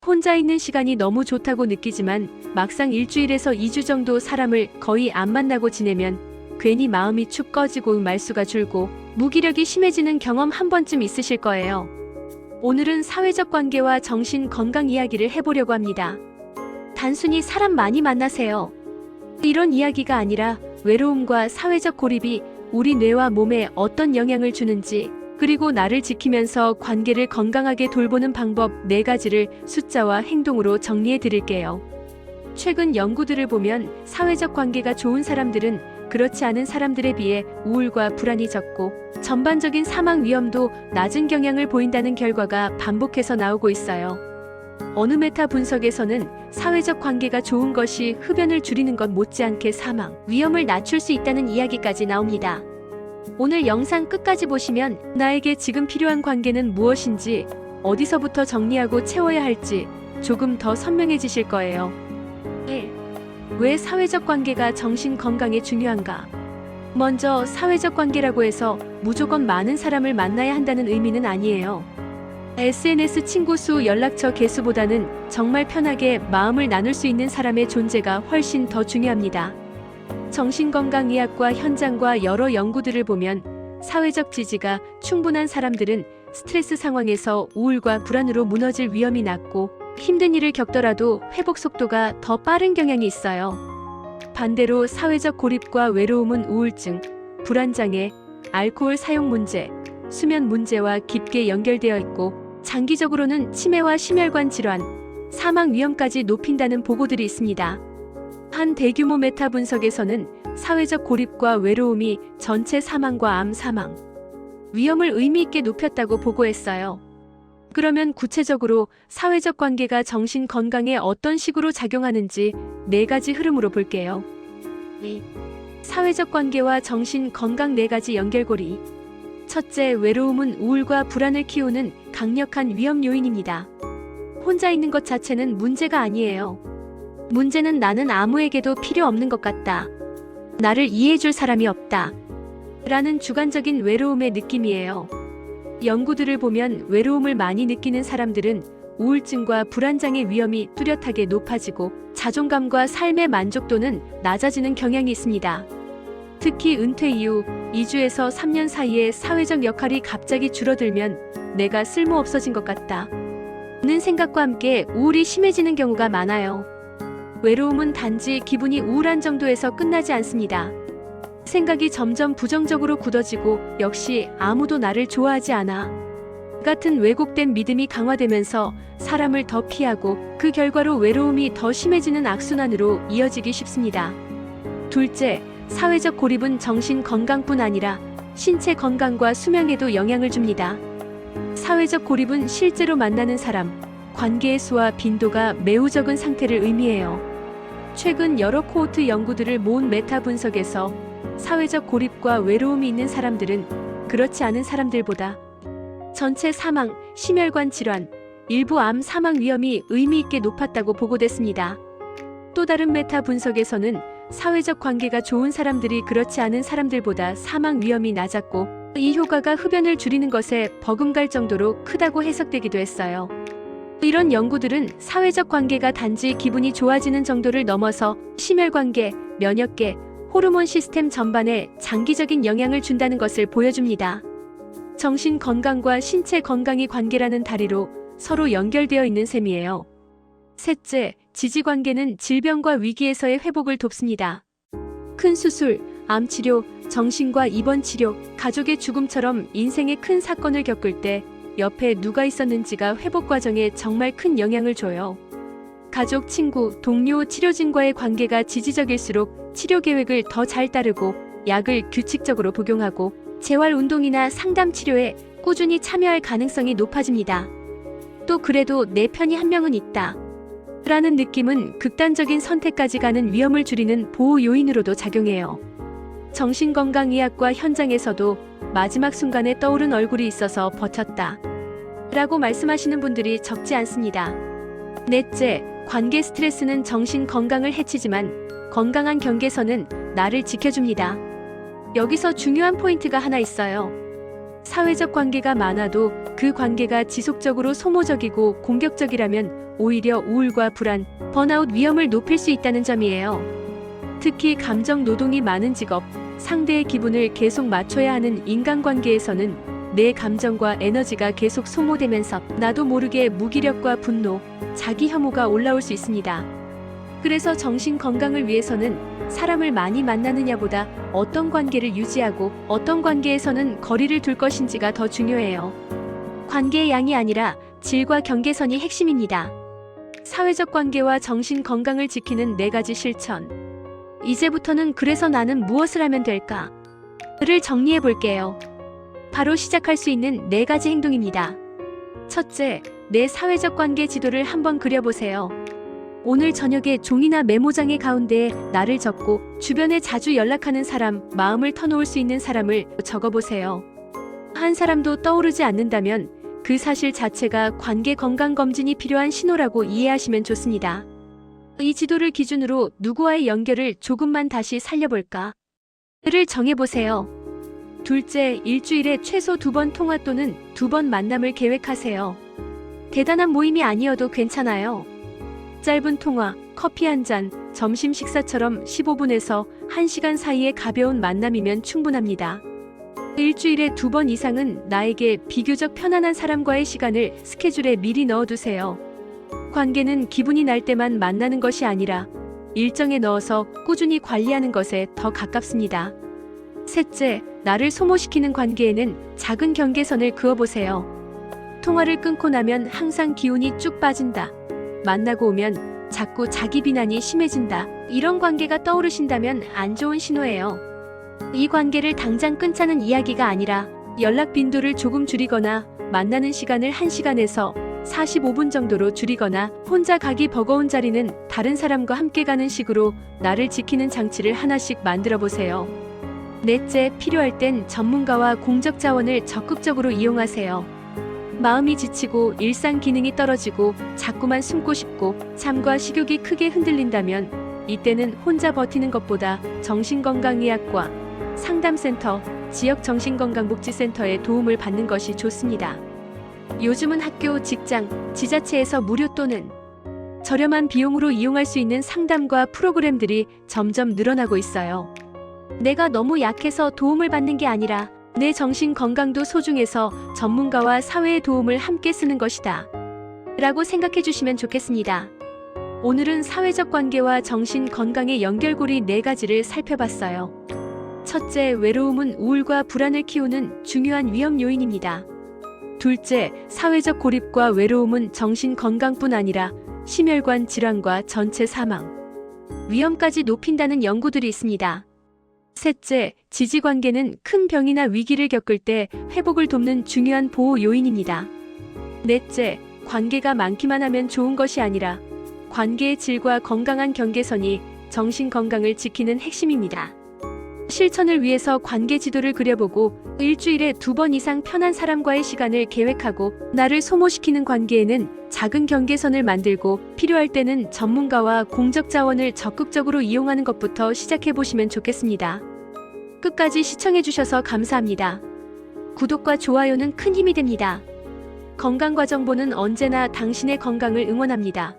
혼자 있는 시간이 너무 좋다고 느끼지만 막상 일주일에서 2주 정도 사람을 거의 안 만나고 지내면 괜히 마음이 축 꺼지고 말수가 줄고 무기력이 심해지는 경험 한 번쯤 있으실 거예요. 오늘은 사회적 관계와 정신 건강 이야기를 해보려고 합니다. 단순히 사람 많이 만나세요. 이런 이야기가 아니라 외로움과 사회적 고립이 우리 뇌와 몸에 어떤 영향을 주는지, 그리고 나를 지키면서 관계를 건강하게 돌보는 방법 4가지를 숫자와 행동으로 정리해 드릴게요. 최근 연구들을 보면 사회적 관계가 좋은 사람들은 그렇지 않은 사람들에 비해 우울과 불안이 적고 전반적인 사망 위험도 낮은 경향을 보인다는 결과가 반복해서 나오고 있어요. 어느 메타 분석에서는 사회적 관계가 좋은 것이 흡연을 줄이는 것 못지않게 사망 위험을 낮출 수 있다는 이야기까지 나옵니다. 오늘 영상 끝까지 보시면 나에게 지금 필요한 관계는 무엇인지, 어디서부터 정리하고 채워야 할지 조금 더 선명해지실 거예요. 1. 왜 사회적 관계가 정신 건강에 중요한가? 먼저 사회적 관계라고 해서 무조건 많은 사람을 만나야 한다는 의미는 아니에요. SNS 친구 수, 연락처 개수보다는 정말 편하게 마음을 나눌 수 있는 사람의 존재가 훨씬 더 중요합니다. 정신건강의학과 현장과 여러 연구들을 보면 사회적 지지가 충분한 사람들은 스트레스 상황에서 우울과 불안으로 무너질 위험이 낮고 힘든 일을 겪더라도 회복 속도가 더 빠른 경향이 있어요. 반대로 사회적 고립과 외로움은 우울증, 불안장애, 알코올 사용 문제, 수면 문제와 깊게 연결되어 있고 장기적으로는 치매와 심혈관 질환, 사망 위험까지 높인다는 보고들이 있습니다. 한 대규모 메타 분석에서는 사회적 고립과 외로움이 전체 사망과 암 사망 위험을 의미 있게 높였다고 보고했어요. 그러면 구체적으로 사회적 관계가 정신 건강에 어떤 식으로 작용하는지 4가지 흐름으로 볼게요. 2. 사회적 관계와 정신 건강 4가지 연결고리. 첫째, 외로움은 우울과 불안을 키우는 강력한 위험 요인입니다. 혼자 있는 것 자체는 문제가 아니에요. 문제는 나는 아무에게도 필요 없는 것 같다, 나를 이해해줄 사람이 없다 라는 주관적인 외로움의 느낌이에요. 연구들을 보면 외로움을 많이 느끼는 사람들은 우울증과 불안장애 위험이 뚜렷하게 높아지고 자존감과 삶의 만족도는 낮아지는 경향이 있습니다. 특히 은퇴 이후 2주에서 3년 사이에 사회적 역할이 갑자기 줄어들면 내가 쓸모없어진 것 같다 는 생각과 함께 우울이 심해지는 경우가 많아요. 외로움은 단지 기분이 우울한 정도에서 끝나지 않습니다. 생각이 점점 부정적으로 굳어지고 역시 아무도 나를 좋아하지 않아 같은 왜곡된 믿음이 강화되면서 사람을 더 피하고 그 결과로 외로움이 더 심해지는 악순환으로 이어지기 쉽습니다. 둘째, 사회적 고립은 정신 건강뿐 아니라 신체 건강과 수명에도 영향을 줍니다. 사회적 고립은 실제로 만나는 사람, 관계의 수와 빈도가 매우 적은 상태를 의미해요. 최근 여러 코호트 연구들을 모은 메타 분석에서 사회적 고립과 외로움이 있는 사람들은 그렇지 않은 사람들보다 전체 사망, 심혈관 질환, 일부 암 사망 위험이 의미 있게 높았다고 보고됐습니다. 또 다른 메타 분석에서는 사회적 관계가 좋은 사람들이 그렇지 않은 사람들보다 사망 위험이 낮았고 이 효과가 흡연을 줄이는 것에 버금갈 정도로 크다고 해석되기도 했어요. 이런 연구들은 사회적 관계가 단지 기분이 좋아지는 정도를 넘어서 심혈관계, 면역계, 호르몬 시스템 전반에 장기적인 영향을 준다는 것을 보여줍니다. 정신 건강과 신체 건강이 관계라는 다리로 서로 연결되어 있는 셈이에요. 셋째, 지지 관계는 질병과 위기에서의 회복을 돕습니다. 큰 수술, 암 치료, 정신과 입원 치료, 가족의 죽음처럼 인생의 큰 사건을 겪을 때 옆에 누가 있었는지가 회복 과정에 정말 큰 영향을 줘요. 가족, 친구, 동료, 치료진과의 관계가 지지적일수록 치료 계획을 더 잘 따르고 약을 규칙적으로 복용하고 재활 운동이나 상담 치료에 꾸준히 참여할 가능성이 높아집니다. 또 그래도 내 편이 한 명은 있다 라는 느낌은 극단적인 선택까지 가는 위험을 줄이는 보호 요인으로도 작용해요. 정신건강의학과 현장에서도 마지막 순간에 떠오른 얼굴이 있어서 버텼다 라고 말씀하시는 분들이 적지 않습니다. 넷째, 관계 스트레스는 정신 건강을 해치지만 건강한 경계선은 나를 지켜줍니다. 여기서 중요한 포인트가 하나 있어요. 사회적 관계가 많아도 그 관계가 지속적으로 소모적이고 공격적이라면 오히려 우울과 불안, 번아웃 위험을 높일 수 있다는 점이에요. 특히 감정 노동이 많은 직업, 상대의 기분을 계속 맞춰야 하는 인간관계에서는 내 감정과 에너지가 계속 소모되면서 나도 모르게 무기력과 분노, 자기 혐오가 올라올 수 있습니다. 그래서 정신 건강을 위해서는 사람을 많이 만나느냐보다 어떤 관계를 유지하고 어떤 관계에서는 거리를 둘 것인지가 더 중요해요. 관계의 양이 아니라 질과 경계선이 핵심입니다. 사회적 관계와 정신 건강을 지키는 4가지 실천. 이제부터는 그래서 나는 무엇을 하면 될까?를 정리해 볼게요. 바로 시작할 수 있는 4가지 행동입니다. 첫째, 내 사회적 관계 지도를 한번 그려보세요. 오늘 저녁에 종이나 메모장의 가운데에 나를 적고 주변에 자주 연락하는 사람, 마음을 터놓을 수 있는 사람을 적어보세요. 한 사람도 떠오르지 않는다면 그 사실 자체가 관계 건강 검진이 필요한 신호라고 이해하시면 좋습니다. 이 지도를 기준으로 누구와의 연결을 조금만 다시 살려볼까?를 정해보세요. 둘째, 일주일에 최소 2번 통화 또는 2번 만남을 계획하세요. 대단한 모임이 아니어도 괜찮아요. 짧은 통화, 커피 한 잔, 점심 식사처럼 15분에서 1시간 사이의 가벼운 만남이면 충분합니다. 일주일에 2번 이상은 나에게 비교적 편안한 사람과의 시간을 스케줄에 미리 넣어두세요. 관계는 기분이 날 때만 만나는 것이 아니라 일정에 넣어서 꾸준히 관리하는 것에 더 가깝습니다. 셋째, 나를 소모시키는 관계에는 작은 경계선을 그어보세요. 통화를 끊고 나면 항상 기운이 쭉 빠진다. 만나고 오면 자꾸 자기 비난이 심해진다. 이런 관계가 떠오르신다면 안 좋은 신호예요. 이 관계를 당장 끊자는 이야기가 아니라 연락 빈도를 조금 줄이거나 만나는 시간을 1시간에서 45분 정도로 줄이거나 혼자 가기 버거운 자리는 다른 사람과 함께 가는 식으로 나를 지키는 장치를 하나씩 만들어 보세요. 넷째, 필요할 땐 전문가와 공적 자원을 적극적으로 이용하세요. 마음이 지치고 일상 기능이 떨어지고 자꾸만 숨고 싶고 잠과 식욕이 크게 흔들린다면 이때는 혼자 버티는 것보다 정신건강의학과, 상담센터, 지역 정신건강복지센터의 도움을 받는 것이 좋습니다. 요즘은 학교, 직장, 지자체에서 무료 또는 저렴한 비용으로 이용할 수 있는 상담과 프로그램들이 점점 늘어나고 있어요. 내가 너무 약해서 도움을 받는 게 아니라 내 정신 건강도 소중해서 전문가와 사회의 도움을 함께 쓰는 것이다. 라고 생각해 주시면 좋겠습니다. 오늘은 사회적 관계와 정신 건강의 연결고리 4가지를 살펴봤어요. 첫째, 외로움은 우울과 불안을 키우는 중요한 위험 요인입니다. 둘째, 사회적 고립과 외로움은 정신 건강뿐 아니라 심혈관 질환과 전체 사망, 위험까지 높인다는 연구들이 있습니다. 셋째, 지지관계는 큰 병이나 위기를 겪을 때 회복을 돕는 중요한 보호 요인입니다. 넷째, 관계가 많기만 하면 좋은 것이 아니라 관계의 질과 건강한 경계선이 정신 건강을 지키는 핵심입니다. 실천을 위해서 관계 지도를 그려보고 일주일에 2번 이상 편한 사람과의 시간을 계획하고 나를 소모시키는 관계에는 작은 경계선을 만들고 필요할 때는 전문가와 공적 자원을 적극적으로 이용하는 것부터 시작해보시면 좋겠습니다. 끝까지 시청해주셔서 감사합니다. 구독과 좋아요는 큰 힘이 됩니다. 건강과 정보는 언제나 당신의 건강을 응원합니다.